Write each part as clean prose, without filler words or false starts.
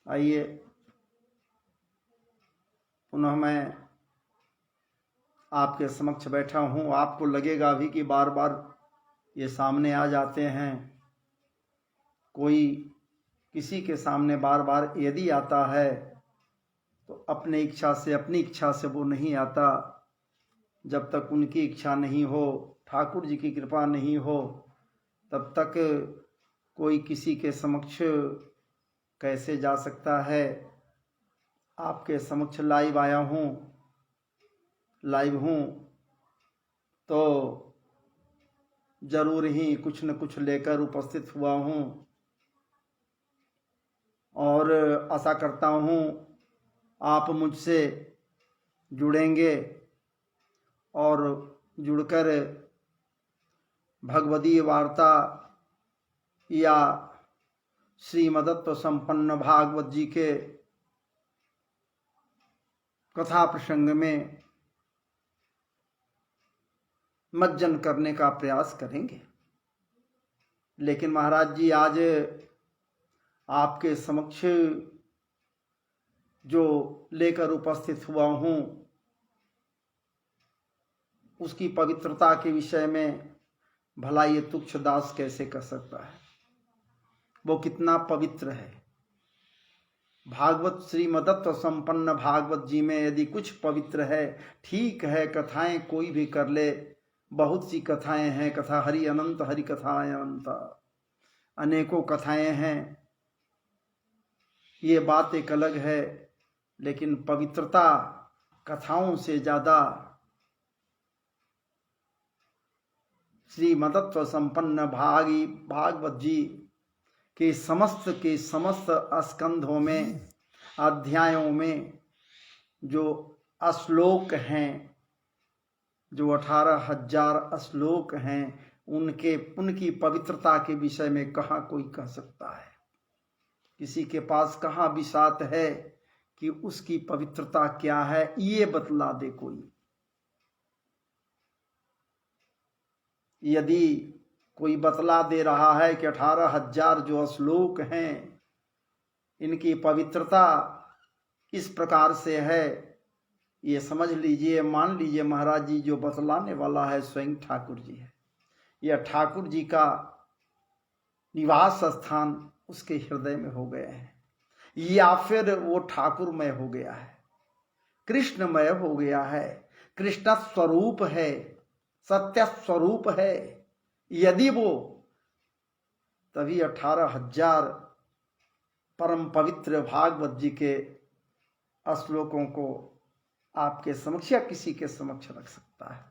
आइए पुनः मैं आपके समक्ष बैठा हूँ। आपको लगेगा भी कि बार बार ये सामने आ जाते हैं। कोई किसी के सामने बार बार यदि आता है तो अपनी इच्छा से वो नहीं आता। जब तक उनकी इच्छा नहीं हो, ठाकुर जी की कृपा नहीं हो, तब तक कोई किसी के समक्ष कैसे जा सकता है। आपके समक्ष लाइव आया हूँ, लाइव हूँ तो जरूर ही कुछ न कुछ लेकर उपस्थित हुआ हूँ और आशा करता हूँ आप मुझसे जुड़ेंगे और जुड़कर भगवदीय वार्ता या श्रीमदत्व संपन्न भागवत जी के कथा प्रसंग में मज्जन करने का प्रयास करेंगे। लेकिन महाराज जी, आज आपके समक्ष जो लेकर उपस्थित हुआ हूँ उसकी पवित्रता के विषय में भला ये तुच्छ दास कैसे कर सकता है। वो कितना पवित्र है। भागवत श्रीमदत्व संपन्न भागवत जी में यदि कुछ पवित्र है, ठीक है कथाएं कोई भी कर ले, बहुत सी कथाएं हैं। कथा हरि अनंत, हरि कथाएं अनंत, अनेकों कथाएं हैं। ये बात एक अलग है, लेकिन पवित्रता कथाओं से ज्यादा श्रीमदत्व संपन्न भागवत जी के समस्त स्कंधों में, अध्यायों में जो श्लोक हैं, जो 18,000 श्लोक हैं, उनकी पवित्रता के विषय में कहाँ कोई कह सकता है। किसी के पास कहाँ विसात है कि उसकी पवित्रता क्या है, ये बतला दे कोई। यदि कोई बतला दे रहा है कि 18,000 जो श्लोक हैं इनकी पवित्रता इस प्रकार से है, ये समझ लीजिए, मान लीजिए महाराज जी जो बतलाने वाला है स्वयं ठाकुर जी है। यह ठाकुर जी का निवास स्थान उसके हृदय में हो गए हैं, या फिर वो ठाकुरमय हो गया है, कृष्णमय हो गया है, कृष्ण स्वरूप है, सत्य स्वरूप है। यदि वो, तभी 18,000 परम पवित्र भागवत जी के श्लोकों को आपके समक्ष या किसी के समक्ष रख सकता है,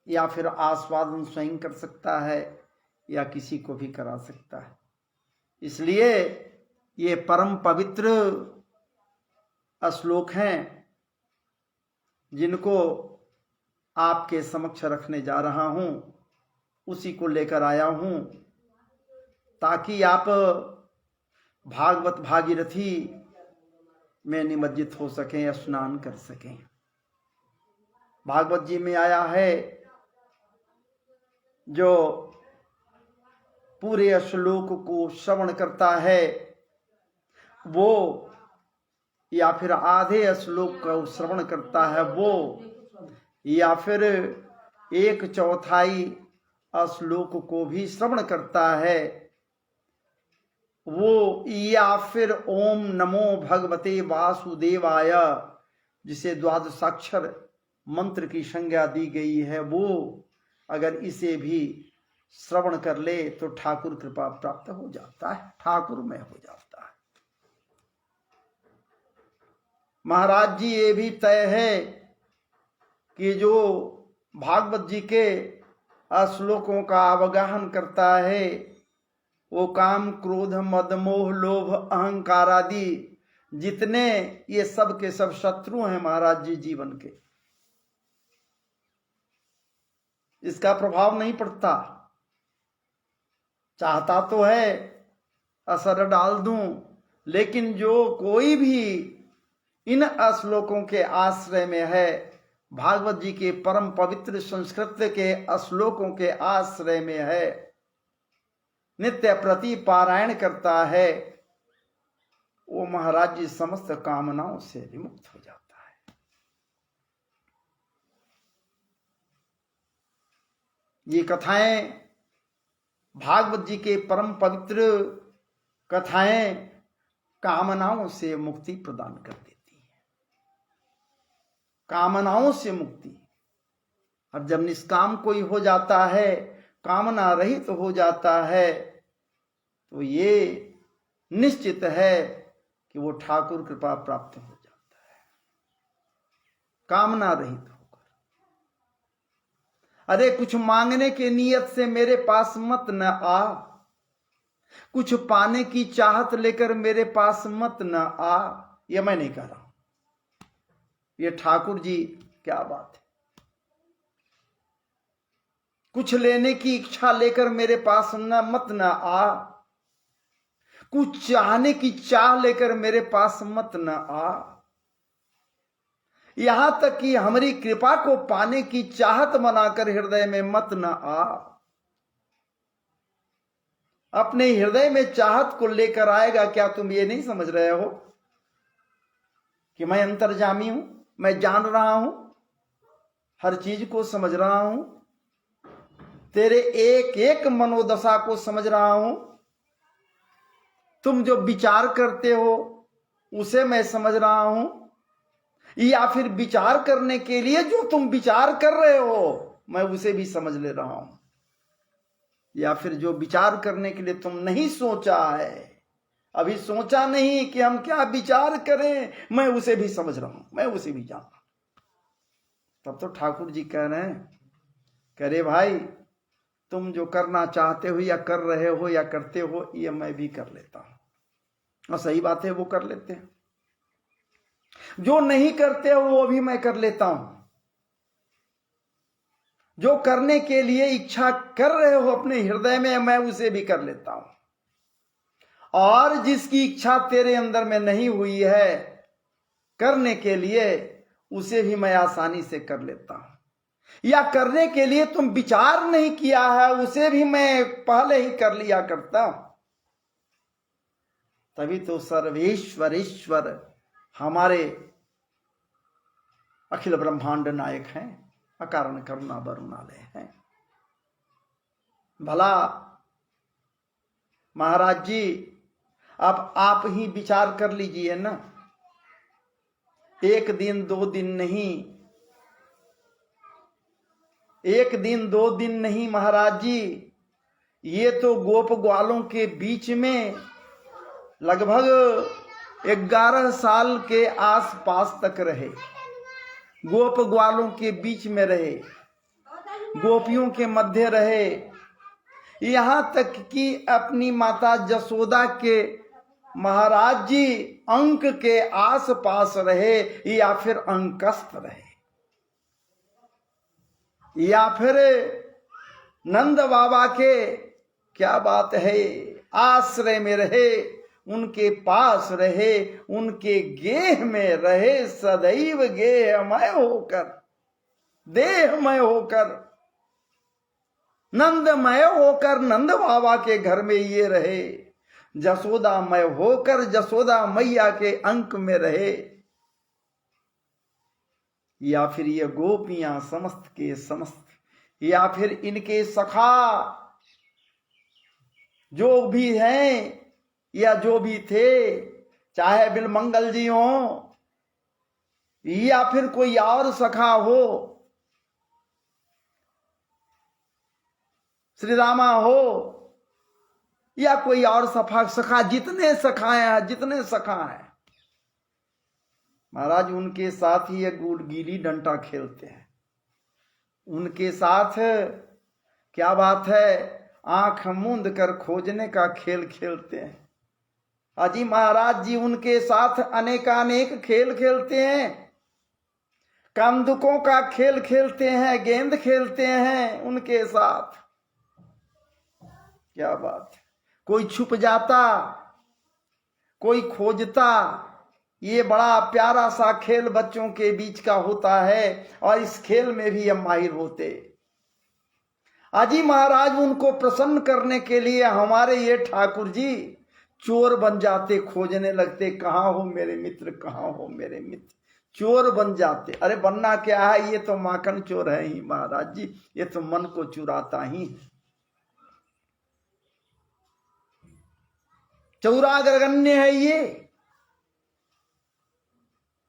या फिर आस्वादन स्वयं कर सकता है, या किसी को भी करा सकता है। इसलिए ये परम पवित्र श्लोक हैं जिनको आपके समक्ष रखने जा रहा हूं, उसी को लेकर आया हूं ताकि आप भागवत भागीरथी में निमज्जित हो सकें, स्नान कर सकें। भागवत जी में आया है जो पूरे श्लोक को श्रवण करता है वो, या फिर आधे श्लोक का श्रवण करता है वो, या फिर 1/4 श्लोक को भी श्रवण करता है वो, या फिर ओम नमो भगवते वासुदेवाय जिसे द्वादशाक्षर मंत्र की संज्ञा दी गई है, वो अगर इसे भी श्रवण कर ले तो ठाकुर कृपा प्राप्त हो जाता है, ठाकुरमय हो जाता है। महाराज जी ये भी तय है कि जो भागवत जी के श्लोकों का अवगाहन करता है वो काम क्रोध मद मोह लोभ अहंकार आदि जितने ये सब के सब शत्रु हैं महाराज जी जीवन के, इसका प्रभाव नहीं पड़ता। चाहता तो है असर डाल दूं, लेकिन जो कोई भी इन श्लोकों के आश्रय में है, भागवत जी के परम पवित्र संस्कृत के श्लोकों के आश्रय में है, नित्य प्रति पारायण करता है, वो महाराज जी समस्त कामनाओं से विमुक्त हो जाता है। ये कथाएं भागवत जी के परम पवित्र कथाएं कामनाओं से मुक्ति प्रदान कर देती है, कामनाओं से मुक्ति। और जब निष्काम कोई हो जाता है, कामना रहित हो जाता है, तो ये निश्चित है कि वो ठाकुर कृपा प्राप्त हो जाता है, कामना रहित होकर। अरे कुछ मांगने के नियत से मेरे पास मत न आ, कुछ पाने की चाहत लेकर मेरे पास मत न आ। ये मैं नहीं कह रहा हूं, ये ठाकुर जी, क्या बात है। कुछ लेने की इच्छा लेकर मेरे पास मत न आ, कुछ चाहने की चाह लेकर मेरे पास मत न आ। यहां तक कि हमारी कृपा को पाने की चाहत बनाकर हृदय में मत न आ। अपने हृदय में चाहत को लेकर आएगा, क्या तुम ये नहीं समझ रहे हो कि मैं अंतर्जामी हूं, मैं जान रहा हूं, हर चीज को समझ रहा हूं, तेरे एक एक मनोदशा को समझ रहा हूं, तुम जो विचार करते हो उसे मैं समझ रहा हूं, या फिर विचार करने के लिए जो तुम विचार कर रहे हो मैं उसे भी समझ ले रहा हूं, या फिर जो विचार करने के लिए तुम नहीं सोचा है, अभी सोचा नहीं कि हम क्या विचार करें, मैं उसे भी समझ रहा हूं, मैं उसे भी जान रहा हूं। तब तो ठाकुर जी कह रहे हैं, करे भाई तुम जो करना चाहते हो या कर रहे हो या करते हो, ये मैं भी कर लेता हूं। और सही बात है, वो कर लेते हैं। जो नहीं करते हो वो भी मैं कर लेता हूं। जो करने के लिए इच्छा कर रहे हो अपने हृदय में, मैं उसे भी कर लेता हूं। और जिसकी इच्छा तेरे अंदर में नहीं हुई है करने के लिए, उसे भी मैं आसानी से कर लेता हूं। या करने के लिए तुम विचार नहीं किया है, उसे भी मैं पहले ही कर लिया करता हूं। तभी तो सर्वेश्वर ईश्वर हमारे अखिल ब्रह्मांड नायक हैं, अकारण करुणा वरुणालय हैं। भला महाराज जी, अब आप ही विचार कर लीजिए ना, एक दिन दो दिन नहीं, एक दिन दो दिन नहीं महाराज जी, ये तो गोप ग्वालों के बीच में लगभग 11 साल के आसपास तक रहे, गोप ग्वालों के बीच में रहे, गोपियों के मध्य रहे, यहां तक कि अपनी माता जसोदा के महाराज जी अंक के आसपास रहे, या फिर अंकस्थ रहे, या फिर नंद बाबा के, क्या बात है, आश्रय में रहे, उनके पास रहे, उनके गेह में रहे, सदैव गेहमय होकर, देहमय होकर, नंदमय होकर नंद बाबा के घर में ये रहे, जसोदामय होकर जसोदा मैया के अंक में रहे, या फिर ये गोपियां समस्त के समस्त, या फिर इनके सखा जो भी हैं या जो भी थे, चाहे बिलमंगल जी हो या फिर कोई और सखा हो, श्री रामा हो या कोई और सखा, जितने सखाए हैं, जितने सखा हैं महाराज, उनके साथ ही ये गिली डंडा खेलते हैं, उनके साथ क्या बात है, आंख मूंद कर खोजने का खेल खेलते हैं। अजी महाराज जी उनके साथ अनेकानेक खेल खेलते हैं, कंदुकों का खेल खेलते हैं, गेंद खेलते हैं उनके साथ, क्या बात है। कोई छुप जाता, कोई खोजता, ये बड़ा प्यारा सा खेल बच्चों के बीच का होता है, और इस खेल में भी हम माहिर होते। अजी महाराज उनको प्रसन्न करने के लिए हमारे ये ठाकुर जी चोर बन जाते, खोजने लगते, कहाँ हो मेरे मित्र, कहाँ हो मेरे मित्र, चोर बन जाते। अरे बनना क्या है, ये तो माखन चोर है ही महाराज जी, ये तो मन को चुराता ही है। चौराग्रगण्य है ये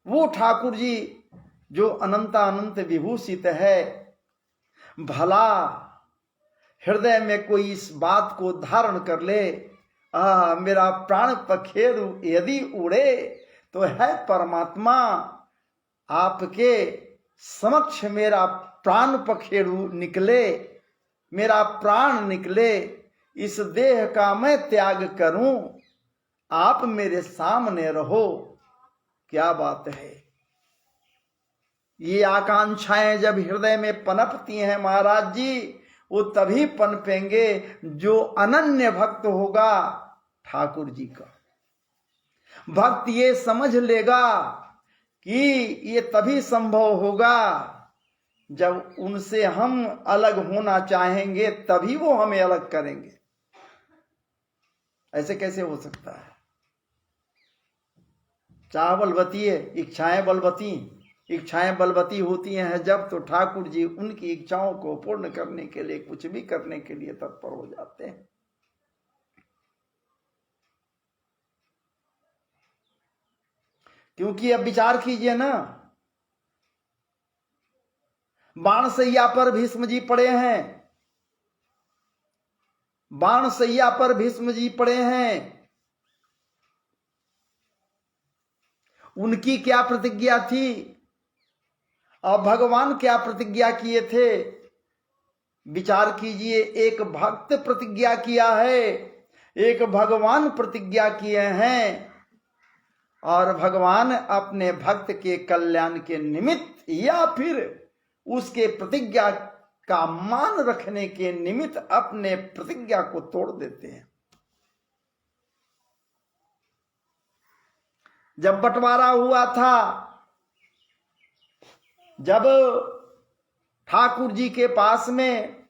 वो ठाकुर जी जो अनंत विभूषित है। भला हृदय में कोई इस बात को धारण कर ले, मेरा प्राण पखेरु यदि उड़े, तो है परमात्मा आपके समक्ष मेरा प्राण पखेरु निकले, मेरा प्राण निकले, इस देह का मैं त्याग करूं, आप मेरे सामने रहो। क्या बात है। ये आकांक्षाएं जब हृदय में पनपती हैं महाराज जी, वो तभी पनपेंगे जो अनन्य भक्त होगा ठाकुर जी का। भक्त ये समझ लेगा कि ये तभी संभव होगा जब उनसे हम अलग होना चाहेंगे, तभी वो हमें अलग करेंगे। ऐसे कैसे हो सकता है। चाह बलवती है, इच्छाएं बलवती, इच्छाएं बलवती होती हैं जब, तो ठाकुर जी उनकी इच्छाओं को पूर्ण करने के लिए, कुछ भी करने के लिए तत्पर हो जाते हैं। क्योंकि अब विचार कीजिए ना, बाणसैया पर भीष्म जी पड़े हैं, बाणसैया पर भीष्म जी पड़े हैं। उनकी क्या प्रतिज्ञा थी और भगवान क्या प्रतिज्ञा किए थे। विचार कीजिए, एक भक्त प्रतिज्ञा किया है, एक भगवान प्रतिज्ञा किए हैं, और भगवान अपने भक्त के कल्याण के निमित्त या फिर उसके प्रतिज्ञा का मान रखने के निमित्त अपने प्रतिज्ञा को तोड़ देते हैं। जब बंटवारा हुआ था, जब ठाकुर जी के पास में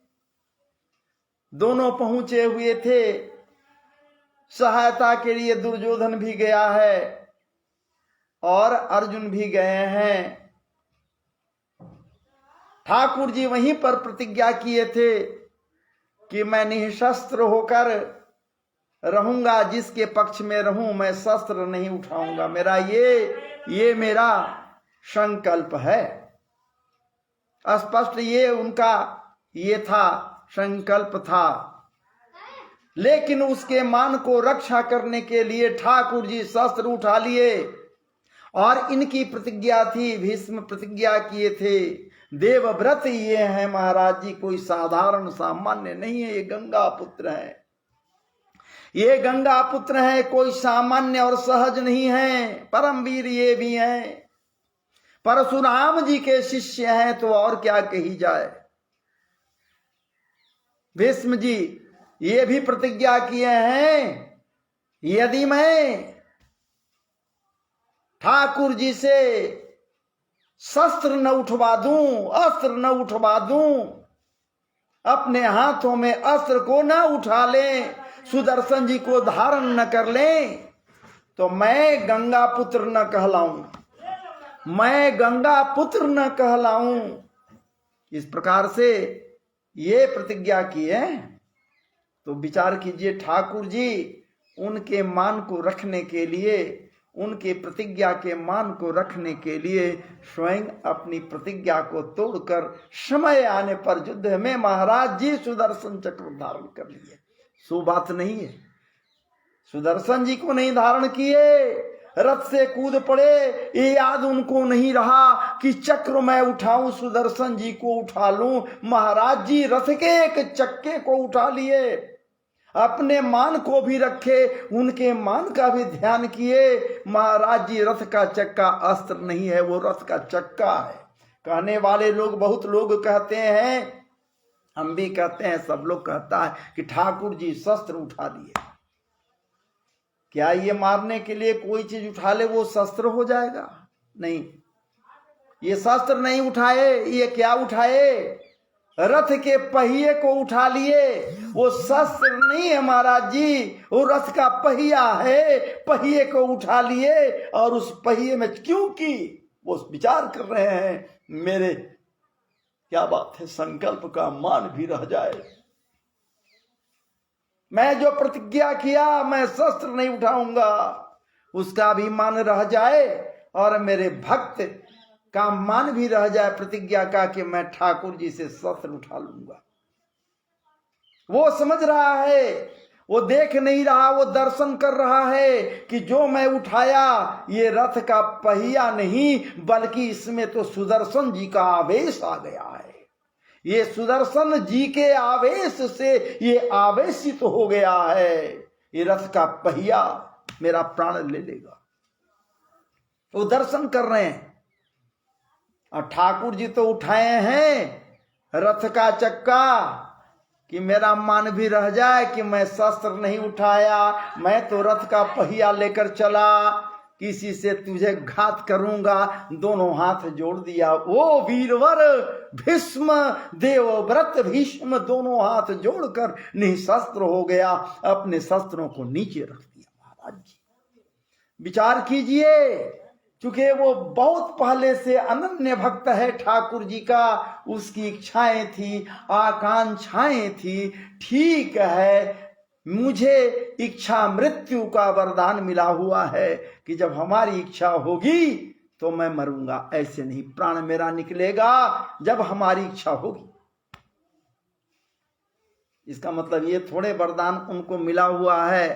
दोनों पहुंचे हुए थे, सहायता के लिए दुर्योधन भी गया है और अर्जुन भी गए हैं। ठाकुर जी वहीं पर प्रतिज्ञा किए थे कि मैं निशस्त्र होकर रहूंगा, जिसके पक्ष में रहूं मैं शस्त्र नहीं उठाऊंगा, मेरा ये मेरा संकल्प है। स्पष्ट ये उनका ये था, संकल्प था। लेकिन उसके मान को रक्षा करने के लिए ठाकुर जी शस्त्र उठा लिए, और इनकी प्रतिज्ञा थी, भीष्म प्रतिज्ञा किए थे, देवव्रत ये हैं महाराज जी, कोई साधारण सामान्य नहीं है, ये गंगा पुत्र है, ये गंगा पुत्र है, कोई सामान्य और सहज नहीं है, परमवीर ये भी हैं, परशुराम जी के शिष्य हैं, तो और क्या कही जाए। भीष्म जी ये भी प्रतिज्ञा किए हैं, यदि मैं ठाकुर जी से शस्त्र न उठवा दूं, अस्त्र न उठवा दूं, अपने हाथों में अस्त्र को न उठा लें, सुदर्शन जी को धारण न कर लें, तो मैं गंगा पुत्र न कहलाऊं, मैं गंगा पुत्र न कहलाऊं। इस प्रकार से ये प्रतिज्ञा की है। तो विचार कीजिए, ठाकुर जी उनके मान को रखने के लिए, उनके प्रतिज्ञा के मान को रखने के लिए स्वयं अपनी प्रतिज्ञा को तोड़कर समय आने पर युद्ध में महाराज जी सुदर्शन चक्र धारण कर लिए। सो बात नहीं है, सुदर्शन जी को नहीं धारण किए, रथ से कूद पड़े, ये याद उनको नहीं रहा कि चक्र मैं उठाऊं, सुदर्शन जी को उठा लूं। महाराज जी रथ के एक चक्के को उठा लिए, अपने मान को भी रखे, उनके मान का भी ध्यान किए। महाराज जी रथ का चक्का अस्त्र नहीं है, वो रथ का चक्का है। कहने वाले लोग, बहुत लोग कहते हैं, हम भी कहते हैं, सब लोग कहता है कि ठाकुर जी शस्त्र उठा लिए। क्या ये मारने के लिए कोई चीज उठा ले वो शस्त्र हो जाएगा? नहीं, ये शस्त्र नहीं उठाए, ये क्या उठाए? रथ के पहिए को उठा लिए। वो शस्त्र नहीं है महाराज जी, वो रथ का पहिया है, पहिए को उठा लिए और उस पहिए में, क्योंकि वो विचार कर रहे हैं मेरे, क्या बात है, संकल्प का मान भी रह जाए, मैं जो प्रतिज्ञा किया मैं शस्त्र नहीं उठाऊंगा उसका भी मान रह जाए और मेरे भक्त का मान भी रह जाए प्रतिज्ञा का कि मैं ठाकुर जी से शस्त्र उठा लूंगा। वो समझ रहा है, वो देख नहीं रहा, वो दर्शन कर रहा है कि जो मैं उठाया ये रथ का पहिया नहीं बल्कि इसमें तो सुदर्शन जी का आवेश आ गया है। ये सुदर्शन जी के आवेश से ये आवेशित हो गया है, ये रथ का पहिया मेरा प्राण ले लेगा। वो दर्शन कर रहे हैं और ठाकुर जी तो उठाए हैं रथ का चक्का कि मेरा मान भी रह जाए कि मैं शस्त्र नहीं उठाया, मैं तो रथ का पहिया लेकर चला, किसी से तुझे घात करूंगा। दोनों हाथ जोड़ दिया। वो वीरवर भीष्म देवव्रत भीष्म दोनों हाथ जोड़कर निशस्त्र हो गया, अपने शस्त्रों को नीचे रख दिया। महाराज जी विचार कीजिए, चूंकि वो बहुत पहले से अनन्य भक्त है ठाकुर जी का, उसकी इच्छाएं थी, आकांक्षाएं थी। ठीक है, मुझे इच्छा मृत्यु का वरदान मिला हुआ है कि जब हमारी इच्छा होगी तो मैं मरूंगा, ऐसे नहीं, प्राण मेरा निकलेगा जब हमारी इच्छा होगी। इसका मतलब ये थोड़े वरदान उनको मिला हुआ है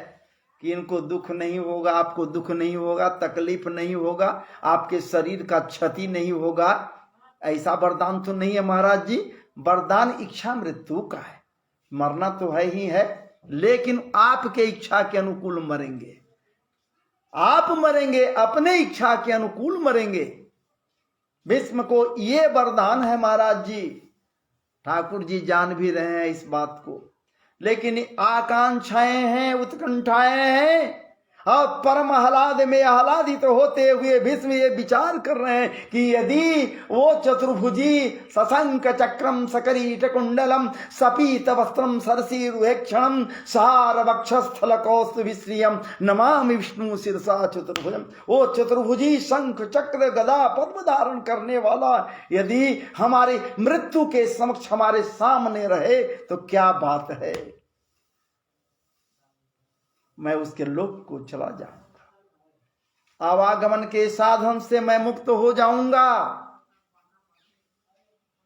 कि इनको दुख नहीं होगा, आपको दुख नहीं होगा, तकलीफ नहीं होगा, आपके शरीर का क्षति नहीं होगा, ऐसा वरदान तो नहीं है महाराज जी। वरदान इच्छा मृत्यु का है, मरना तो है ही है, लेकिन आपके इच्छा के अनुकूल मरेंगे, आप मरेंगे अपने इच्छा के अनुकूल मरेंगे। भीष्म को ये वरदान है महाराज जी। ठाकुर जी जान भी रहे हैं इस बात को, लेकिन आकांक्षाएं हैं, उत्कंठाएं हैं, और परम आह्लाद में आह्लादित होते हुए भीष्म ये विचार कर रहे हैं कि यदि वो चतुर्भुजी सशंक चक्रम सकरीट कुंडलम सपीत वस्त्रम सरसीरुहेक्षणम सार वक्षस्थल कौस्तुभिश्रियम नमामि विष्णु शिरसा चतुर्भुजम, वो चतुर्भुजी शंख चक्र गदा पद्म धारण करने वाला यदि हमारी मृत्यु के समक्ष हमारे सामने रहे तो क्या बात है, मैं उसके लोक को चला जाऊंगा, आवागमन के साधन से मैं मुक्त हो जाऊंगा,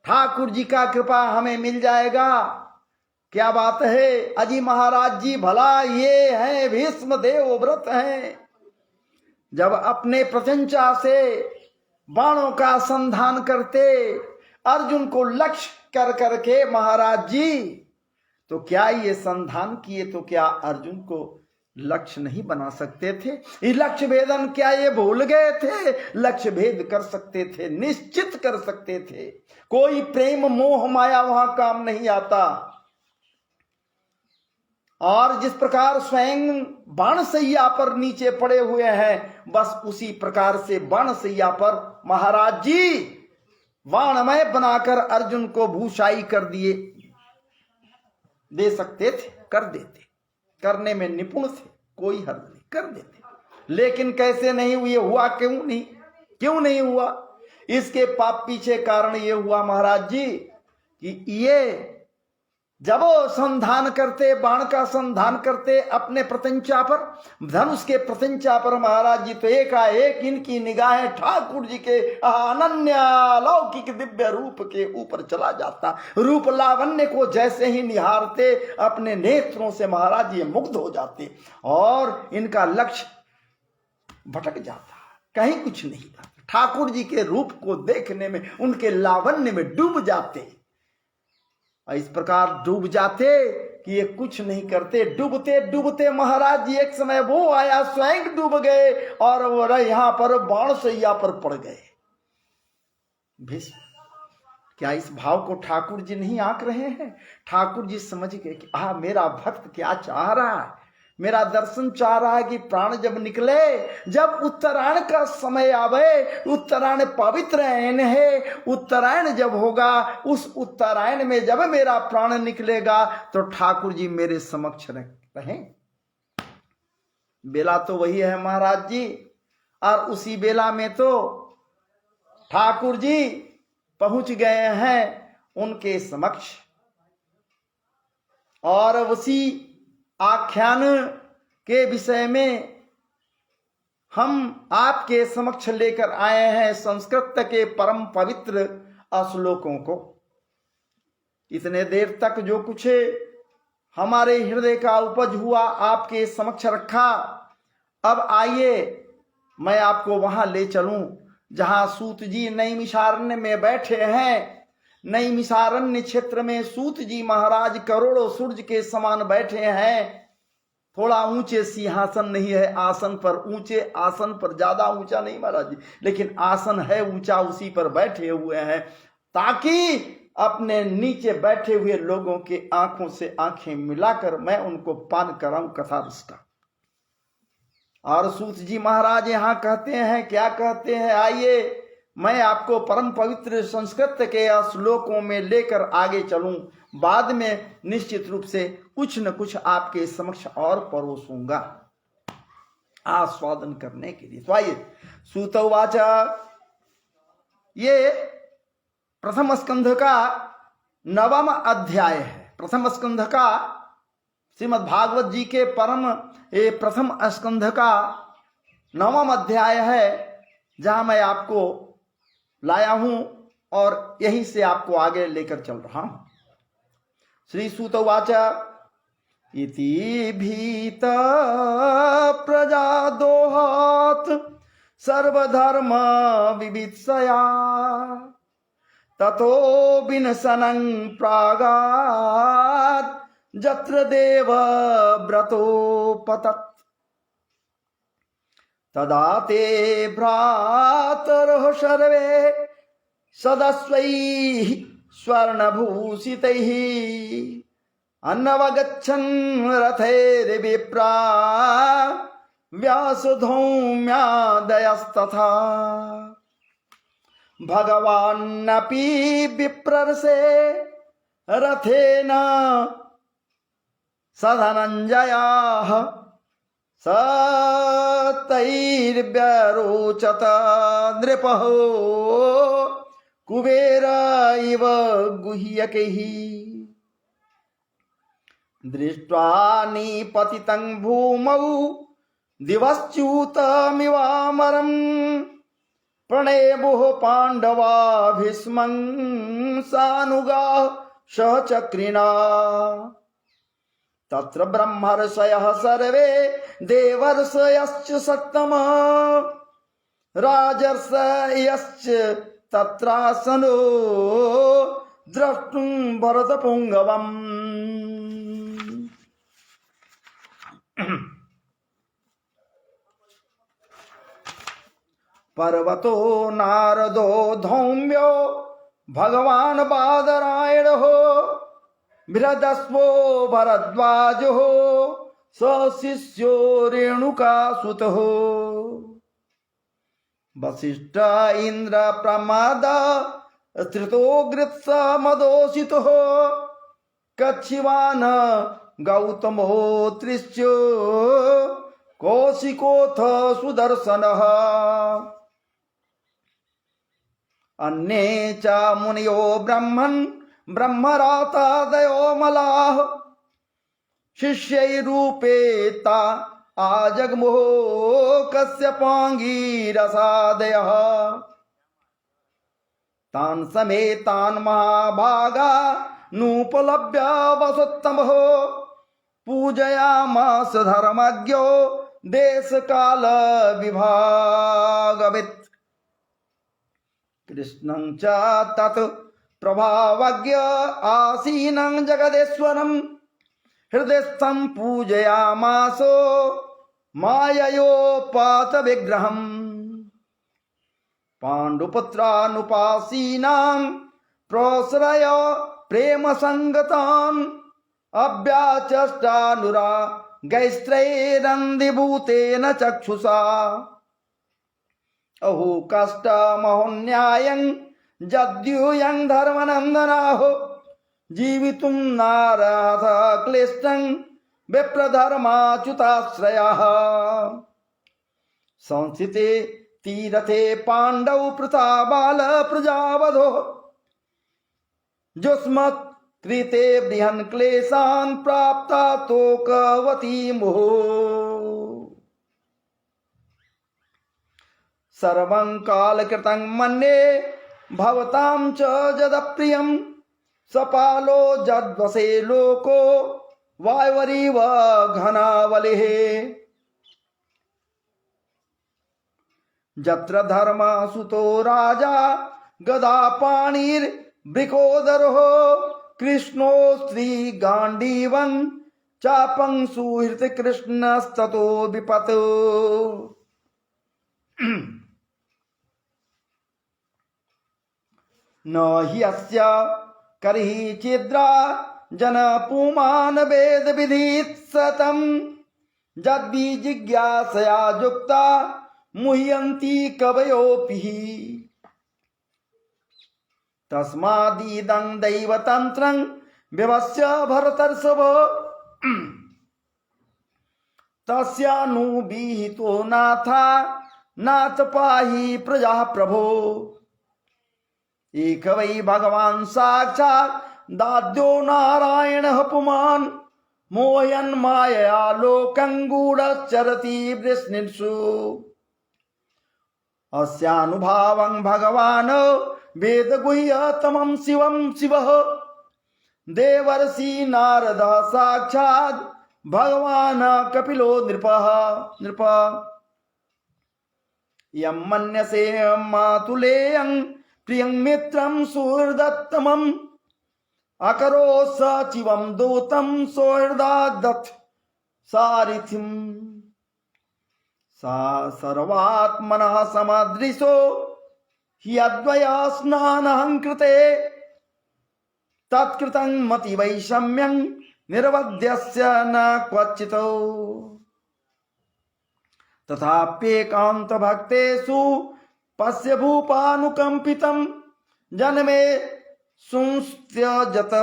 ठाकुर जी का कृपा हमें मिल जाएगा। क्या बात है अजी महाराज जी, भला ये हैं भीष्म देवव्रत हैं, जब अपने प्रत्यंचा से बाणों का संधान करते अर्जुन को लक्ष्य कर करके महाराज जी, तो क्या ये संधान किए तो क्या अर्जुन को लक्ष्य नहीं बना सकते थे? ये लक्ष्य भेदन क्या ये भूल गए थे? लक्ष्य भेद कर सकते थे, निश्चित कर सकते थे। कोई प्रेम मोह माया वहां काम नहीं आता। और जिस प्रकार स्वयं बाणसैया पर नीचे पड़े हुए हैं, बस उसी प्रकार से बाणसैया पर महाराज जी बाणमय बनाकर अर्जुन को भूषाई कर दिए, दे सकते थे, कर देते, करने में निपुण थे, कोई हर्ज नहीं, कर देते। लेकिन कैसे नहीं हुए, हुआ क्यों नहीं हुआ? इसके पाप पीछे कारण ये हुआ महाराज जी कि ये जब वो संधान करते, बाण का संधान करते अपने प्रत्यंचा पर, धनुष के प्रत्यंचा पर महाराज जी, तो एकाएक इनकी निगाहें ठाकुर जी के अनन्य लौकिक दिव्य रूप के ऊपर चला जाता। रूप लावण्य को जैसे ही निहारते अपने नेत्रों से महाराज जी मुग्ध हो जाते और इनका लक्ष्य भटक जाता, कहीं कुछ नहीं था। ठाकुर जी के रूप को देखने में, उनके लावण्य में डूब जाते, इस प्रकार डूब जाते कि ये कुछ नहीं करते। डूबते डूबते महाराज जी एक समय वो आया, स्वयं डूब गए और वो यहां पर बाणसैया पर पड़ गए। भीष्म, क्या इस भाव को ठाकुर जी नहीं आंक रहे हैं? ठाकुर जी समझ गए कि मेरा भक्त क्या चाह रहा है, मेरा दर्शन चाह रहा है कि प्राण जब निकले, जब उत्तरायण का समय आवे, उत्तरायण पवित्र है, उत्तरायण जब होगा, उस उत्तरायण में जब मेरा प्राण निकलेगा तो ठाकुर जी मेरे समक्ष रहें। बेला तो वही है महाराज जी, और उसी बेला में तो ठाकुर जी पहुंच गए हैं उनके समक्ष, और उसी आख्यान के विषय में हम आपके समक्ष लेकर आए हैं संस्कृत के परम पवित्र श्लोकों को। इतने देर तक जो कुछ हमारे हृदय का उपज हुआ आपके समक्ष रखा। अब आइए मैं आपको वहां ले चलूं जहां सूत जी नैमिषारण्य में बैठे हैं। नैमिषारण्य क्षेत्र में सूत जी महाराज करोड़ों सूरज के समान बैठे हैं। थोड़ा ऊंचे सिंहासन नहीं है, आसन पर ऊंचे, आसन पर ज्यादा ऊंचा नहीं महाराज जी, लेकिन आसन है ऊंचा, उसी पर बैठे हुए हैं ताकि अपने नीचे बैठे हुए लोगों के आंखों से आंखें मिलाकर मैं उनको पान कराऊं कथा रस का। और सूत जी महाराज यहां कहते हैं, क्या कहते हैं, आइए मैं आपको परम पवित्र संस्कृत के श्लोकों में लेकर आगे चलूं, बाद में निश्चित रूप से कुछ न कुछ आपके समक्ष और परोसूंगा आस्वादन करने के लिए। तो आइए, सूत उवाच, ये प्रथम स्कंध का 9वां अध्याय है। प्रथम स्कंध का श्रीमद् भागवत जी के प्रथम स्कंध का 9वां अध्याय है, जहां मैं आपको लाया हूं और यहीं से आपको आगे लेकर चल रहा हूं। श्री सूत उवाच, इति भीत प्रजा दोहात सर्वधर्म विवित्सया ततो विनशनं प्रागात् जत्र देव व्रतोपतत् तदा ते भ्रातरः सर्वे सदस्वैः स्वर्णभूषितैः अन्नवगच्छन् रथैर्विप्रा व्यासधौम्यादयस्तथा भगवान्नपि विप्रर्षे रथेन सधनञ्जयाः सतैर्व्यरोचत नृपः कुबेर इव गुह्यकैः दृष्ट्वा निपतितं भूमौ दिवश्च्युतमिवामरम् प्रणेमुः पाण्डवा भीष्मं सानुगाः सहचक्रिणा तत्र ब्रह्मर्षयः सर्वे देवर्षयश्च सत्तमः राजर्षयश्च तत्रासनो द्रष्टुं भरतपुङ्गवम्। पर्वतो नारदो धौम्यो भगवान् बादरायणः बृहदस्वो भरद्वाजो सशिष्यो रेणुकासुतः वसिष्ठ इंद्र प्रमाद स्त्रितो गृत्समदोषितः कच्छिवान गौतमो त्रिश्चो कौशिकोऽथ सुदर्शनः अन्ये च मुनयो ब्रह्मन् ब्रह्मरातादयो मलाः शिष्यैरूपेता आजग्मुः कश्यपाङ्गीरसादयः तान् समेतान् महाभागा नूपलभ्य वसोत्तमः पूजयामास धर्मज्ञो देशकाल विभागवित् कृष्णं च तत् प्रभावज्ञ आसीनं जगदेश्वरं हृदयस्थं पूजयामासो माययोपात विग्रहम् पाण्डुपुत्रानुपासीनां प्रोश्रय प्रेम संगतान् अभ्याचष्टानुरा गैस्त्रैरन्धिभूतेन चक्षुषा अहो कष्टमहोन्यायं जद्यूयं धर्मनन्दनाहो जीवितुं नारथ क्लिष्टं विप्रधर्माच्युताश्रयः संस्थिते तीरथे पाण्डौ पृथा बाल प्रजावधो जुष्मत् कृते बृहन् क्लेशान् प्राप्ता तोकवती मुहुः सर्वं कालकृतं मन्ये भवतां च जदप्रियं सपालो जद्वसे लोको वायुरिव घनावलिः जत्र धर्मसुतो राजा गदापाणिर्वृकोदरः कृष्णो स्त्रीगाण्डीवं चापं सुहृतकृष्णस्ततो विपत् न हि अस्य कर्हि छिद्रा जनपुमान वेद विधित्सतं जद्विजिज्ञासया युक्ता मुह्यन्ति कवयोऽपि तस्मादिदं दैवतन्त्रं व्यवस्य भरतर्षभ तस्यानुविहितो नाथा नाथ पाहि प्रजा प्रभो एक वै भगवान् साक्षात् दाद्यो नारायणः पुमान् मोहयन् मायया लोकं गूढश्चरति वृष्णिषु अस्यानुभावं भगवान् वेदगुह्यतमं शिवं शिवः देवर्षि नारदः साक्षात् भगवान् कपिलो नृपः यं मन्यसे मातुलेयं प्रियं मित्रं सुहृदत्तमम् अकरो सचिवं दूतं सौहृदादत् सारिथिं सा सर्वात्मनः समदृशो हि अद्वया स्नानं कृते तत्कृतं मतिवैषम्यं निर्वध्यस्य न क्वचित् तथाप्येकान्तभक्तेषु पश्य भूपानुकम्पितं जन्मे संस्त्यजत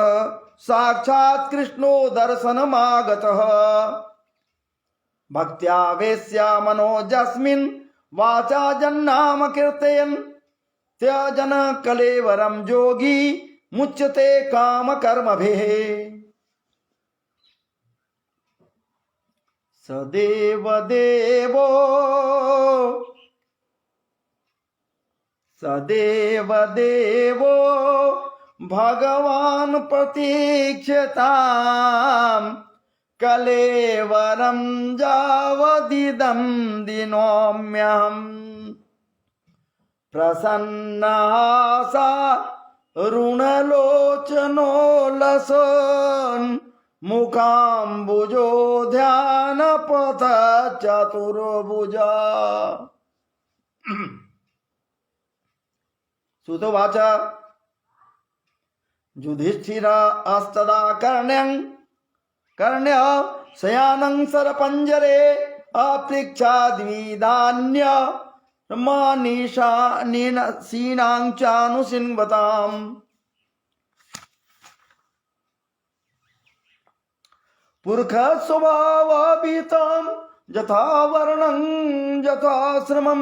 साक्षात् कृष्णो दर्शनमागतः भक्त्यावेश्य मनोजस्मिन् वाचा जन्नाम कीर्तयन् त्यजन कलेवरं जोगी मुच्यते कामकर्मभिः सदेव देवो भगवान् प्रतीक्षताम् कलेवरं यावदिदं दिनोम्यहम् प्रसन्नासा ऋणलोचनो लसन् मुखाम्बुजो ध्यानपथ चतुर्भुजा सुतोवाच युधिष्ठिर अस्तदा कर्ण्य शयानं सरपञ्जरे अपृच्छाद्विधान्य मानीषानीनां चानुसिन्वताम् पुरख स्वभावभीतं यथा वर्णं यथाश्रमं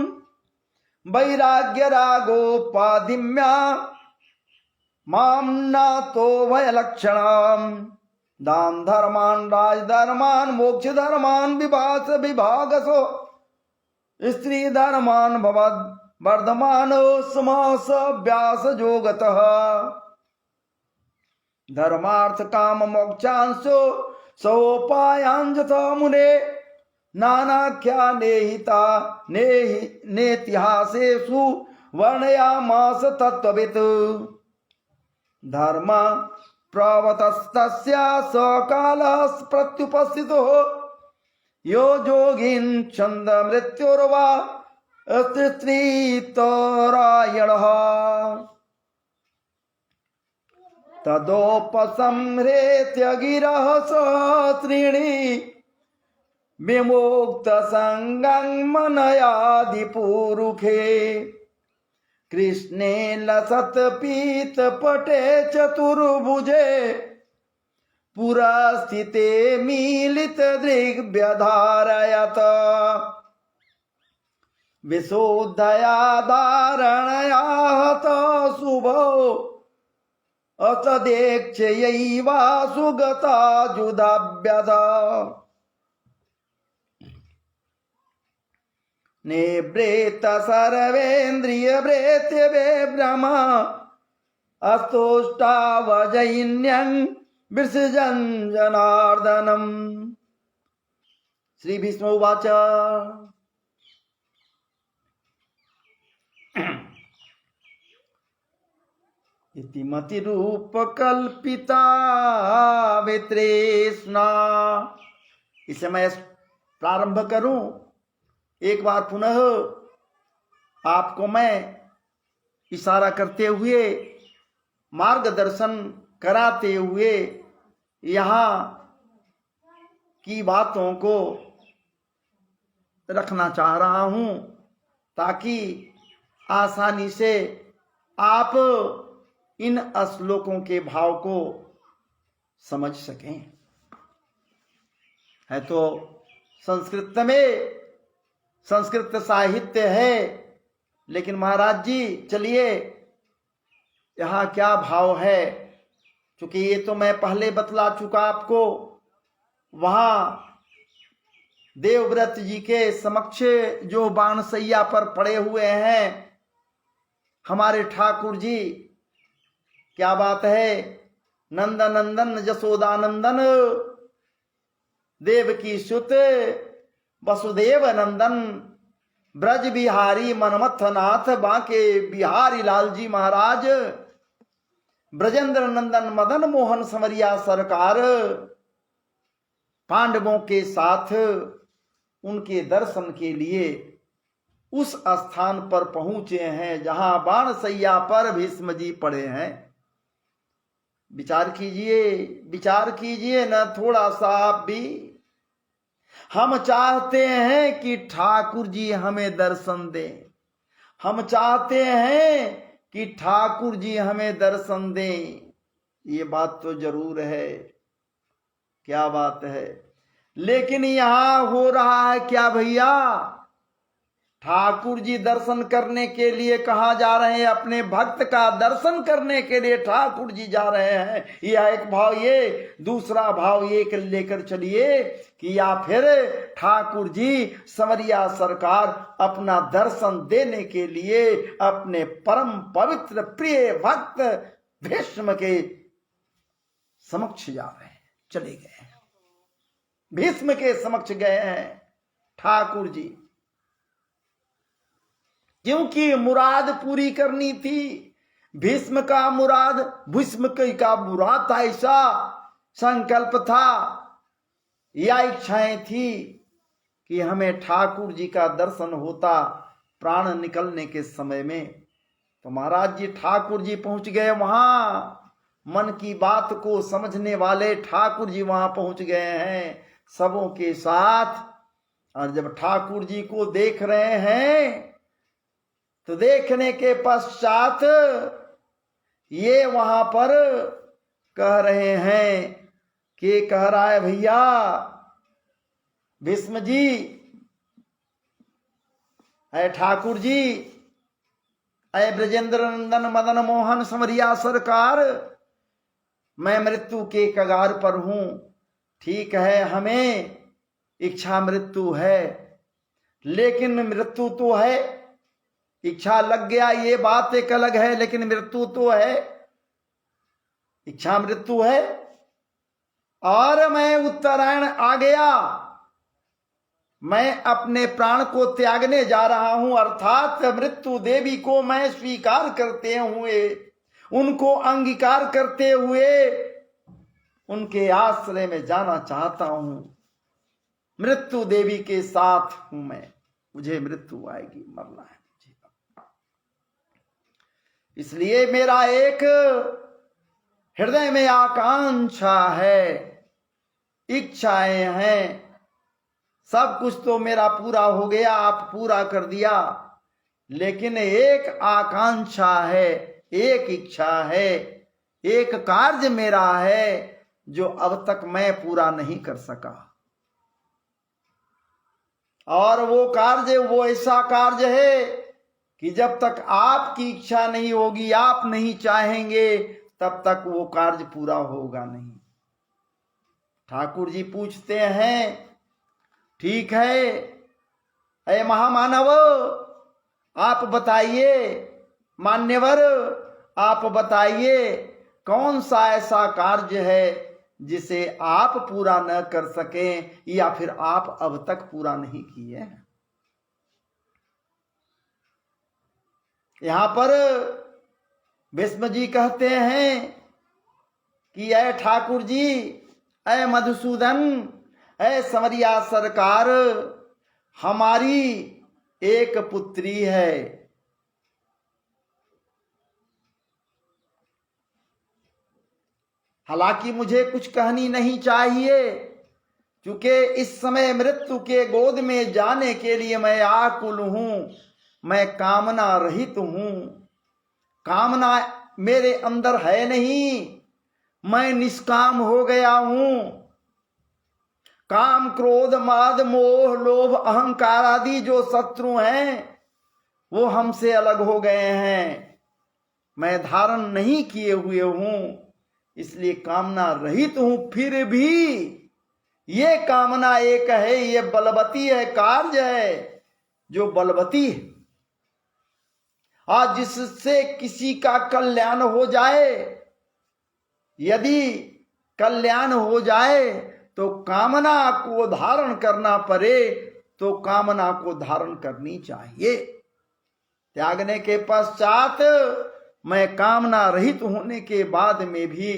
वैराग्यरागोपाधिम्या मां नातो भयलक्षणाम् दान धर्मान् राजधर्मान् मोक्षधर्मान् विभागसो स्त्री धर्मान् भवद् वर्धमानो समास व्यासयोगतः धर्मार्थ काम मोक्षांशो सोपायान् यथा मुने नानाख्या नेहिता नेतिहासेषु वर्णयामास तत्त्ववित् धर्म प्रवतस्तस्य सकालः प्रत्युपस्थितो यो योगिन् छन्द मृत्युर्वा स्त्रीतरायणः तदोपसंहृत्य गिरः सहस्रिणी विमुक्त संगं मनयादि पुरुखे कृष्णे लसत पीत पटे चतुर्भुजे पुरस्थिते मीलित दृग्व्यधारयत विशुद्धया धारणया हत शुभो असदेक्षयैवा सुगता जुदाभ्यधा निवृत्त सर्वेन्द्रियवृत्ति विभ्रम अस्तुष्टावजैन्यं विसृजन् जनार्दनम्। श्री भीष्म उवाच इति मतिरूपकल्पिता वितृष्णा। इसे मैं प्रारंभ करूं, एक बार पुनः आपको मैं इशारा करते हुए मार्गदर्शन कराते हुए यहाँ की बातों को रखना चाह रहा हूं ताकि आसानी से आप इन श्लोकों के भाव को समझ सकें। है तो संस्कृत में संस्कृत साहित्य है, लेकिन महाराज जी चलिए यहाँ क्या भाव है, क्योंकि ये तो मैं पहले बतला चुका आपको। वहाँ देवव्रत जी के समक्ष जो बाणसैया पर पड़े हुए हैं हमारे ठाकुर जी, क्या बात है, नंदन नंदन जसोदानंदन देव की सुत वसुदेव नंदन ब्रज बिहारी मनमथ नाथ बांके बिहारी लाल जी महाराज ब्रजेंद्र नंदन मदन मोहन संवरिया सरकार पांडवों के साथ उनके दर्शन के लिए उस स्थान पर पहुंचे हैं जहां बाणसैया पर भीष्म जी पड़े हैं। विचार कीजिए न थोड़ा सा आप भी। हम चाहते हैं कि ठाकुर जी हमें दर्शन दें, हम चाहते हैं कि ठाकुर जी हमें दर्शन दें, ये बात तो जरूर है। क्या बात है, लेकिन यहां हो रहा है क्या भैया, ठाकुर जी दर्शन करने के लिए कहाँ जा रहे हैं, अपने भक्त का दर्शन करने के लिए ठाकुर जी जा रहे हैं। यह एक भाव, ये दूसरा भाव ये लेकर चलिए कि या फिर ठाकुर जी संवरिया सरकार अपना दर्शन देने के लिए अपने परम पवित्र प्रिय भक्त भीष्म के समक्ष जा रहे हैं, चले गए हैं, भीष्म के समक्ष गए हैं ठाकुर जी, क्योंकि मुराद पूरी करनी थी। भीष्म का मुराद, भीष्म का मुराद था, ऐसा संकल्प था या इच्छाएं थी कि हमें ठाकुर जी का दर्शन होता प्राण निकलने के समय में। तो महाराज जी ठाकुर जी पहुंच गए वहां, मन की बात को समझने वाले ठाकुर जी वहां पहुंच गए हैं सबों के साथ। और जब ठाकुर जी को देख रहे हैं तो देखने के पश्चात ये वहां पर कह रहे हैं कि कह रहा है भैया भीष्म जी, अय ठाकुर जी, अय ब्रजेंद्र नंदन मदन मोहन संवरिया सरकार, मैं मृत्यु के कगार पर हूं। ठीक है, हमें इच्छा मृत्यु है, लेकिन मृत्यु तो है, इच्छा लग गया ये बात एक अलग है, लेकिन मृत्यु तो है, इच्छा मृत्यु है। और मैं उत्तरायण आ गया, मैं अपने प्राण को त्यागने जा रहा हूं, अर्थात मृत्यु देवी को मैं स्वीकार करते हुए, उनको अंगीकार करते हुए उनके आश्रय में जाना चाहता हूं। मृत्यु देवी के साथ हूं मैं, मुझे मृत्यु आएगी, मरना है। इसलिए मेरा एक हृदय में आकांक्षा है, इच्छाएं हैं, सब कुछ तो मेरा पूरा हो गया, आप पूरा कर दिया, लेकिन एक आकांक्षा है, एक इच्छा है, एक कार्य मेरा है जो अब तक मैं पूरा नहीं कर सका। और वो कार्य वो ऐसा कार्य है कि जब तक आपकी इच्छा नहीं होगी, आप नहीं चाहेंगे, तब तक वो कार्य पूरा होगा नहीं। ठाकुर जी पूछते हैं, ठीक है ऐ महामानव, आप बताइए, मान्यवर आप बताइए, कौन सा ऐसा कार्य है जिसे आप पूरा न कर सकें या फिर आप अब तक पूरा नहीं किए हैं। यहां पर भीष्म जी कहते हैं कि ऐ ठाकुर जी, ऐ मधुसूदन, ऐ समरिया सरकार, हमारी एक पुत्री है। हालांकि मुझे कुछ कहनी नहीं चाहिए, क्योंकि इस समय मृत्यु के गोद में जाने के लिए मैं आकुल हूं, मैं कामना रहित हूं, कामना मेरे अंदर है नहीं, मैं निष्काम हो गया हूं। काम क्रोध माद मोह लोभ अहंकार आदि जो शत्रु हैं वो हमसे अलग हो गए हैं, मैं धारण नहीं किए हुए हूं, इसलिए कामना रहित हूं। फिर भी ये कामना एक है, ये बलवती है, कार्य है जो बलवती है, आज जिससे किसी का कल्याण हो जाए, यदि कल्याण हो जाए तो कामना को धारण करना पड़े तो कामना को धारण करनी चाहिए। त्यागने के पश्चात मैं कामना रहित होने के बाद में भी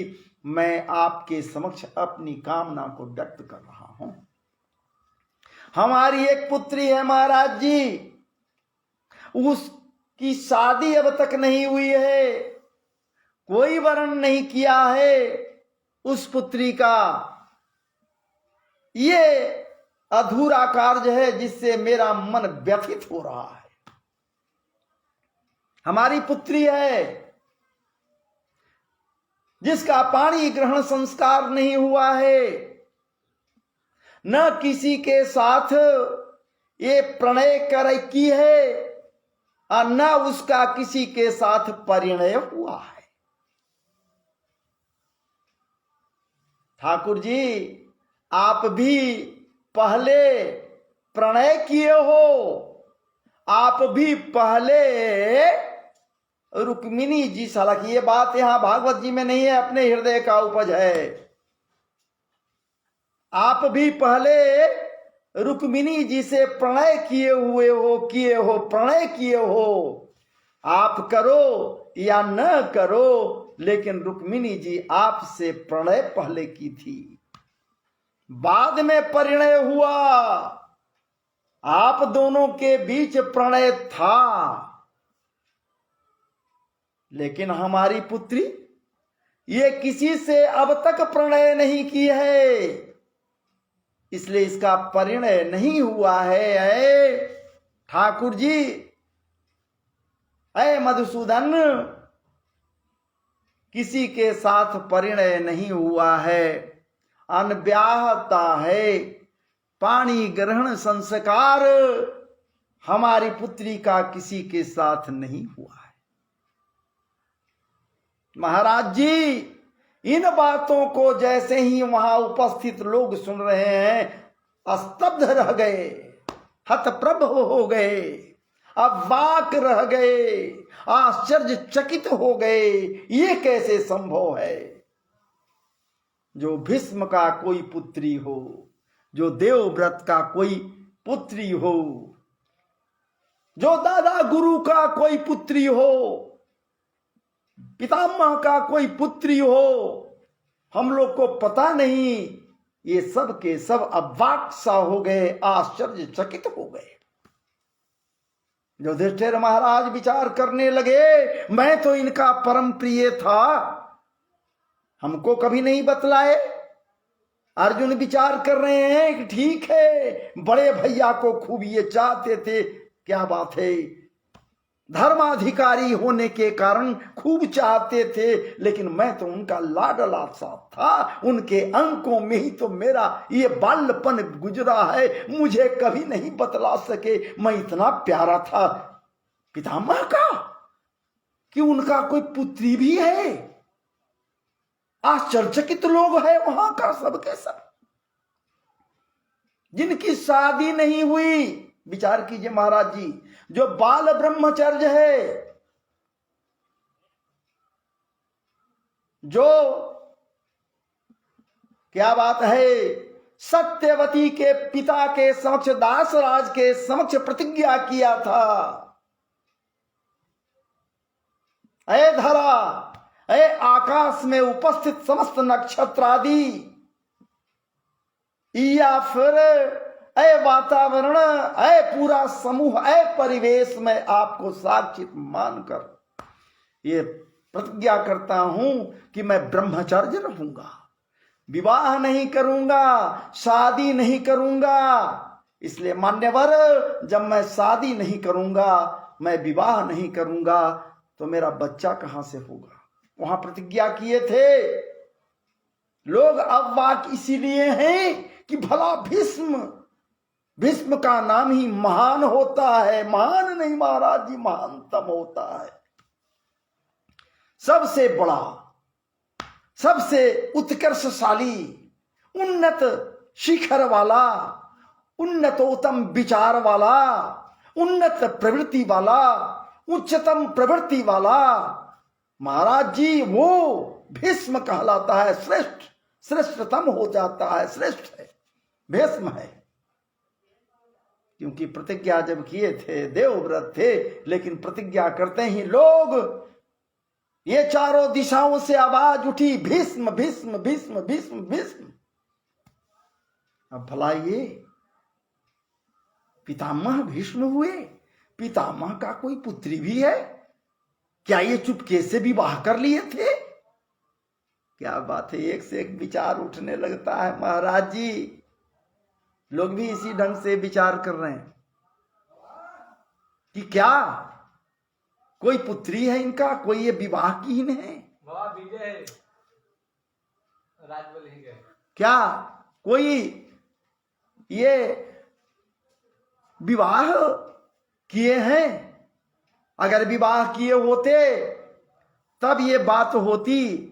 मैं आपके समक्ष अपनी कामना को व्यक्त कर रहा हूं। हमारी एक पुत्री है महाराज जी, उसकी शादी अब तक नहीं हुई है, कोई वर्ण नहीं किया है उस पुत्री का। ये अधूरा कार्य है जिससे मेरा मन व्यथित हो रहा है। हमारी पुत्री है जिसका पाणी ग्रहण संस्कार नहीं हुआ है, न किसी के साथ ये प्रणय कर की है और न उसका किसी के साथ परिणय हुआ है। ठाकुर जी, आप भी पहले प्रणय किए हो, आप भी पहले रुक्मिणी जी, हालांकि ये बात यहां भागवत जी में नहीं है, अपने हृदय का उपज है। आप भी पहले रुक्मिणी जी से प्रणय किए हो, प्रणय किए हो। आप करो या न करो, लेकिन रुक्मिणी जी आपसे प्रणय पहले की थी, बाद में परिणय हुआ। आप दोनों के बीच प्रणय था, लेकिन हमारी पुत्री ये किसी से अब तक प्रणय नहीं की है, इसलिए इसका परिणय नहीं हुआ है। ठाकुर जी, ऐ मधुसूदन, किसी के साथ परिणय नहीं हुआ है, अनब्याहता है, पाणी ग्रहण संस्कार हमारी पुत्री का किसी के साथ नहीं हुआ है। महाराज जी, इन बातों को जैसे ही वहां उपस्थित लोग सुन रहे हैं, स्तब्ध रह गए, हतप्रभ हो गए, अवाक रह गए, आश्चर्यचकित हो गए। ये कैसे संभव है? जो भीष्म का कोई पुत्री हो, जो देवव्रत का कोई पुत्री हो, जो दादा गुरु का कोई पुत्री हो, पितामह का कोई पुत्री हो, हम लोग को पता नहीं, ये सब के सब अवाक सा हो गए, आश्चर्यचकित हो गए। युधिष्ठिर महाराज विचार करने लगे, मैं तो इनका परम प्रिय था, हमको कभी नहीं बतलाए, अर्जुन विचार कर रहे हैं कि ठीक है, बड़े भैया को खूब ये चाहते थे, क्या बात है, धर्माधिकारी होने के कारण खूब चाहते थे, लेकिन मैं तो उनका लाडला सा था, उनके अंकों में ही तो मेरा ये बाल्यपन गुजरा है, मुझे कभी नहीं बतला सके मैं इतना प्यारा था पितामह का कि उनका कोई पुत्री भी है। आश्चर्यचकित लोग हैं वहां का सब के सब, जिनकी शादी नहीं हुई। विचार कीजिए महाराज जी, जो बाल ब्रह्मचर्य है, जो क्या बात है, सत्यवती के पिता के समक्ष, दासराज के समक्ष प्रतिज्ञा किया था, ऐ धरा, ऐ आकाश में उपस्थित समस्त नक्षत्र आदि, या फिर ऐ वातावरण, ऐ पूरा समूह, ऐ परिवेश में आपको साक्षी मानकर ये प्रतिज्ञा करता हूं कि मैं ब्रह्मचर्य रहूंगा, विवाह नहीं करूंगा, शादी नहीं करूंगा। इसलिए मान्यवर, जब मैं शादी नहीं करूंगा, मैं विवाह नहीं करूंगा, तो मेरा बच्चा कहां से होगा। वहां प्रतिज्ञा किए थे लोग। अब वाक इसीलिए हैं कि भला भीष्म का नाम ही महान होता है, महान नहीं महाराज जी, महानतम होता है, सबसे बड़ा, सबसे उत्कर्षशाली, उन्नत शिखर वाला, उन्नतोत्तम विचार वाला, उन्नत प्रवृत्ति वाला, उच्चतम प्रवृत्ति वाला महाराज जी, वो भीष्म कहलाता है। श्रेष्ठतम हो जाता है, श्रेष्ठ है, भीष्म है। क्योंकि प्रतिज्ञा जब किए थे, देवव्रत थे, लेकिन प्रतिज्ञा करते ही लोग, ये चारों दिशाओं से आवाज उठी, भीष्म भीष्म भीष्म भीष्म भीष्म। अब भला ये पितामह भीष्म हुए, पितामह का कोई पुत्री भी है क्या? ये चुपके से विवाह कर लिए थे? क्या बात है, एक से एक विचार उठने लगता है महाराज जी। लोग भी इसी ढंग से विचार कर रहे हैं कि क्या कोई पुत्री है इनका, कोई ये विवाहहीन है क्या, कोई ये विवाह किए हैं? अगर विवाह किए होते तब ये बात होती,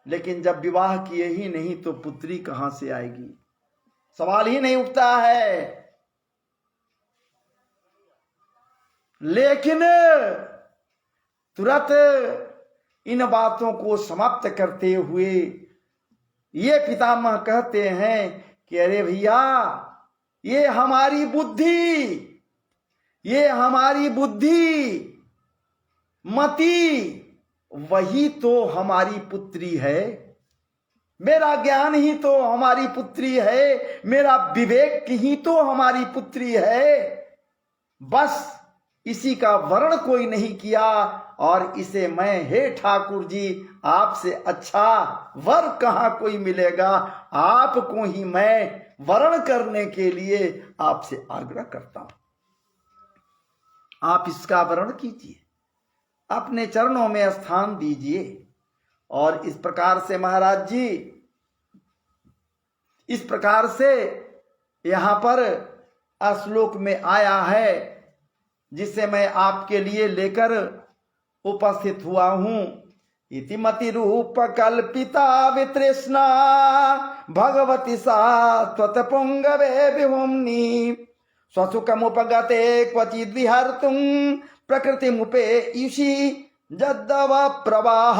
लेकिन जब विवाह किए ही नहीं तो पुत्री कहां से आएगी, सवाल ही नहीं उठता है। लेकिन तुरंत इन बातों को समाप्त करते हुए ये पितामह कहते हैं कि अरे भैया, ये हमारी बुद्धि मति वही तो हमारी पुत्री है, मेरा ज्ञान ही तो हमारी पुत्री है, मेरा विवेक ही तो हमारी पुत्री है। बस इसी का वर्ण कोई नहीं किया, और इसे मैं, हे ठाकुर जी, आपसे अच्छा वर कहां कोई मिलेगा, आपको ही मैं वर्ण करने के लिए आपसे आग्रह करता हूं। आप इसका वर्ण कीजिए, अपने चरणों में स्थान दीजिए। और इस प्रकार से महाराज जी, इस प्रकार से यहां पर श्लोक में आया है, जिसे मैं आपके लिए लेकर उपस्थित हुआ हूं। इतिमति रूप कल्पिता वितृष्णा भगवती सात्वत पुंगवे विहुम्नि स्वसुखमुपगते क्वचिद् विहर्तुं प्रकृतिमुपेयुषि जद्दव प्रवाह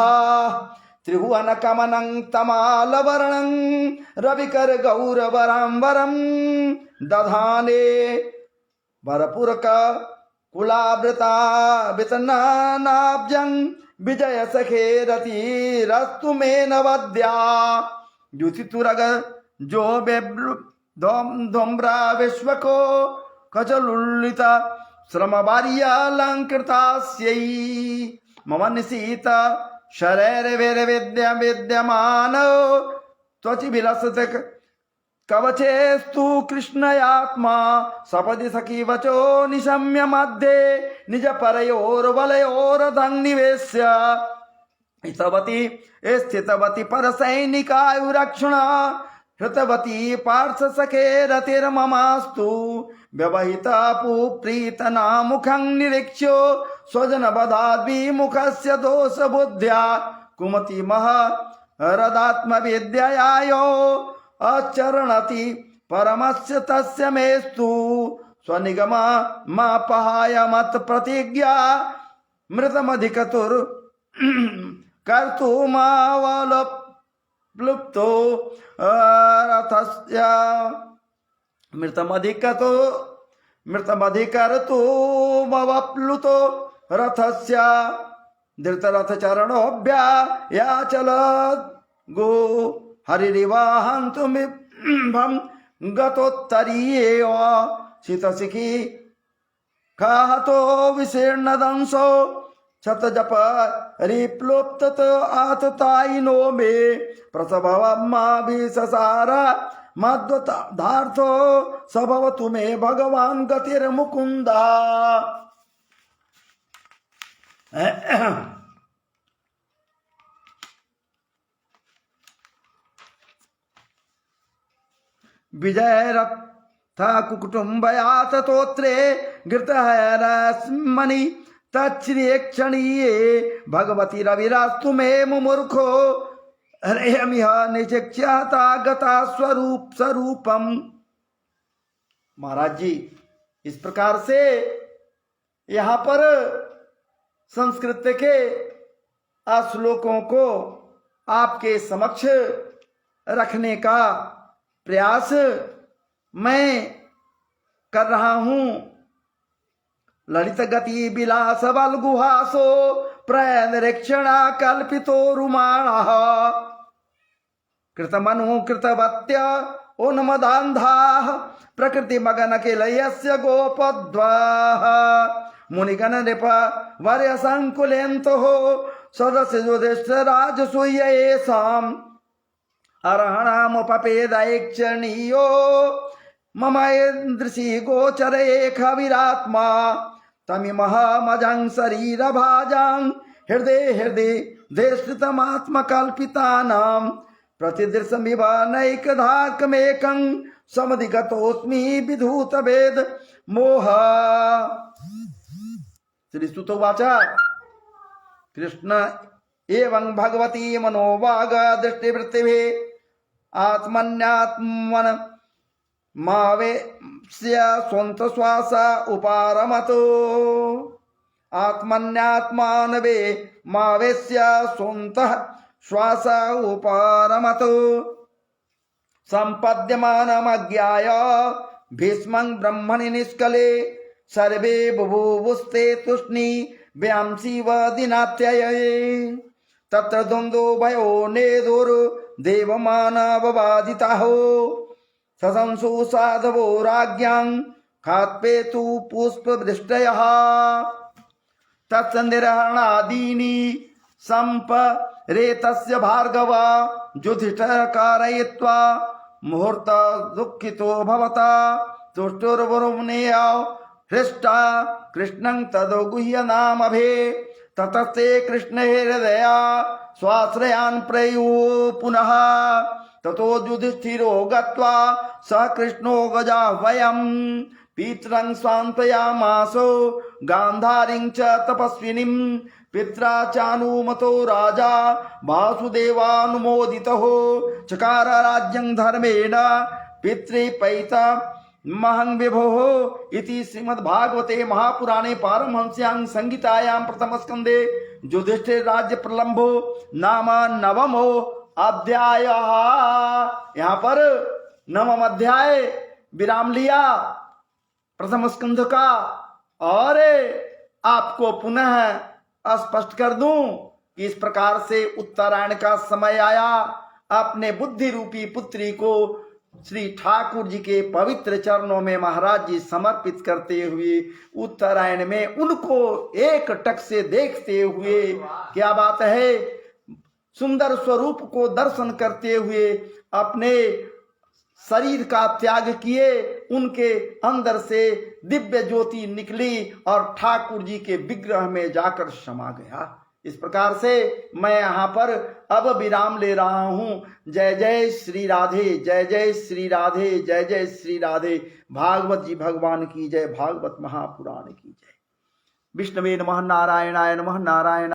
त्रिभुवन कमनं तमालवर्णं रविकर गौरवराम्बरं दधाने वरपुरक कुलावृता वितनानाब्जं विजय सखे रतिरस्तु मे नवद्या युतितुरग जो धूम्रा विश्वको कचलुल्लिता श्रमवार्यालंकृतास्यै मम निशीत शरैर्विद्यमान त्वचि विलसत कवचेस्तु कृष्णयात्मा सपदि सखी वचो निशम्य मध्ये निज परयोर्वलयोरधं निवेश्य हितवती स्थितवती परसैनिकायुरक्षणा हृतवती पार्थ सखे रतिर्ममास्तु व्यवहिता पुप्रीतना मुखं निरीक्ष्यो स्वजनवधाद्विमुखस्य दोषबुद्ध्या कुमति महरदात्मविद्ययायो अचरणति परमस्य तस्य मेस्तु स्वनिगममापहाय मत् प्रतिज्ञा मृतमधिकतुर् कर्तुमावलप्लुप्तो रथस्य मृतमधिकर्तुमवप्लुतो रथस्य धृतरथचरणोऽभ्यायाचलत् गो हरिरिवाहन्तुमिभं गतोत्तरीयेव शीतशिखी खाहतो विशीर्णदंशो शतजप रिप्लुप्तत आततायिनो मे प्रसभवमाभिससार मद्वतार्थो सभवतु मे भगवान् गतिर्मुकुन्दा। विजयरथ कुकुटुम्बया ततोत्रे घृतहरस्मनि तच्छ्रियक्षणीये भगवती रविरास्तु मे मुमुर्खो हरेयमिह निचक्ष्यता गता स्वरूपम। महाराज जी, इस प्रकार से यहाँ पर संस्कृत के श्लोकों को आपके समक्ष रखने का प्रयास मैं कर रहा हूं। ललित गति विलास बल गुहासो प्रनिरीक्षणा कल्पितो रुमाणः कृतमनु कृतवत्य उन्मदान्धाः प्रकृति मगन किलयस्य गोपद्वाः मुनिगण नृप वर्य संकुलेन्तुः सदस्य युधिष्ठिराजसूयेषाम् अर्हणामुपपेदैक्षणीयो मम इन्द्रसी गोचरेख विरात्मा तमिमहमजं शरीरभाजां हृदय देशृतमात्मकल्पितानां प्रतिदृशमिव नैकधाकमेकं समधिगतोऽस्मि विधूतभेद मोह। श्रीस्तुतोवाच कृष्ण एवं भगवती मनोवाग दृष्टिवृत्तिभिः आत्मन्यात्मन मावेस्य स्वंत श्वास उपारमतो आत्मन्यात्मानवे मावेस्य स्वंत श्वास उपारमतो संपद्यमानमज्ञाय भीष्मं ब्रह्मणि निष्कले सर्वे बुभुवुस्ते तुष्णी व्यांसीव दिनात्यये तत्र द्वन्द्वो भयो नेदुर्देवमानववादिताहो सशंसु साधवो राज्ञां खात्पेतु पुष्पवृष्टयः तत्सन्निरहणादीनि सम्परेतस्य भार्गव युधिष्ठिरः कारयित्वा मुहूर्त दुःखितो भवता तुष्टुर्वरुणेय हृष्टा कृष्णं तदोगुह्यनामभे ततस्ते कृष्ण हृदया स्वाश्रयान् प्रयु पुनः ततो युधिष्ठिरो गत्वा स कृष्णो गजाह्वयं पितरं स्वान्तयामासो गान्धारीं च तपस्विनीं पित्रा चानुमतो राजा वासुदेवानुमोदितः चकार राज्यं धर्मेण पितृपैता महं विभोः इति श्रीमद्भागवते महापुराणे पारमहंस्यां संहितायां प्रथमस्कन्धे युधिष्ठिर राज्य प्रलंबो नाम नवमो अध्याय। यहाँ पर नवम अध्याय विराम लिया प्रथम स्कंध का। और आपको पुनः स्पष्ट कर दूं कि इस प्रकार से उत्तरायण का समय आया। अपने बुद्धि रूपी पुत्री को श्री ठाकुर जी के पवित्र चरणों में महाराज जी समर्पित करते हुए उत्तरायण में उनको एक टक से देखते हुए, क्या बात है, सुंदर स्वरूप को दर्शन करते हुए अपने शरीर का त्याग किए, उनके अंदर से दिव्य ज्योति निकली और ठाकुर जी के विग्रह में जाकर समा गया। इस प्रकार से मैं यहाँ पर अब विराम ले रहा हूं। जय जय श्री राधे, जय जय श्री राधे, जय जय श्री राधे। भागवत जी भगवान की जय, भागवत महापुराण की जय। विष्णवे नमः, नारायणाय नमः, नारायण